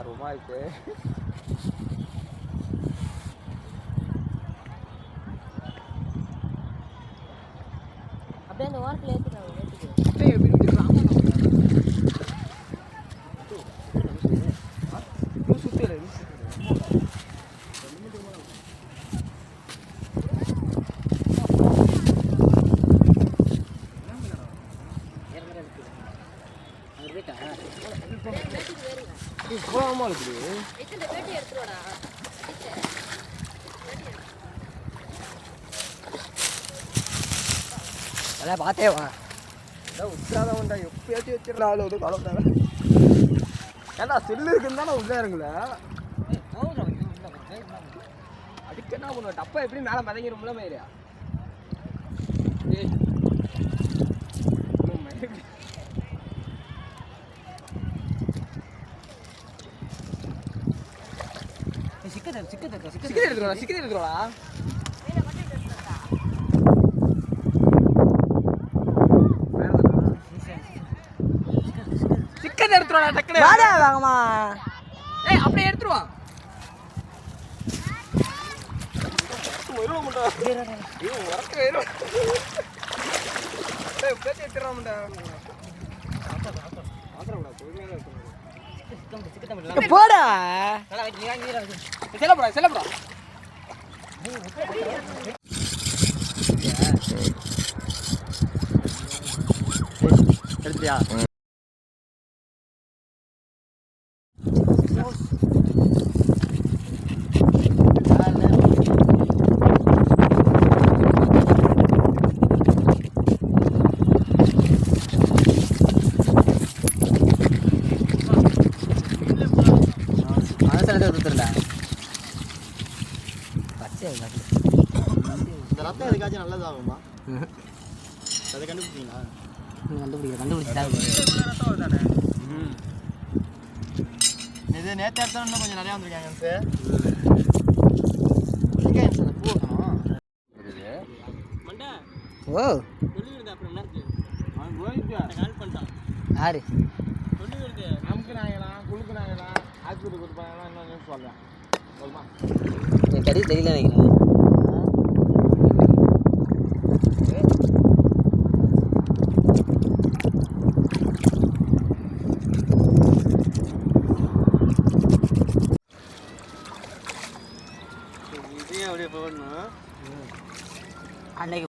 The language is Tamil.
ஆர்வமாக இருக்கு. அப்படியே அந்த ஓரத்தில் ஏற்றிட்டாங்க அப்படியே எப்படி சுற்றி போகாமல் இருக்குது. அதான் பார்த்தே வா உற்சாகம் உண்டா எப்பயாச்சும் வச்சிடலாம். ஆள் வந்து கலந்தாங்க. ஏன்னா செல்லு இருக்குன்னு தானே உட்காருங்கள. அதுக்கு என்ன பண்ணுவோம்? டப்பா எப்படி மேலே மதங்கிடும்ல மயிரியா? சிக்கன் எடுத்துருவா. சிக்கன் எடுத்துருவா டக்குனு. வாங்கம்மா. ஏய் அப்படியே எடுத்துருவா. போடா செல்லப்படா எடுத்தியா? இந்த ரத்தம் எதுக்காச்சும் நல்லதாகுமா? அதை கண்டுபிடிச்சிங்களா? கண்டுபிடிச்சிட்டாங்க. இது நேற்று எடுத்தா இன்னும் கொஞ்சம் நிறையா வந்திருக்காங்க சார். சிக்கன் சார் பூ வைக்கணும். ஓ யாரு அமுக்குனாங்களாம் குழுக்குனாங்களாம் ஆஸ்பத்திரி கொடுப்பாங்களாம் இன்னும் சொல்கிறேன் சொல்லுமா தெரியல நினைக்கிறேன்.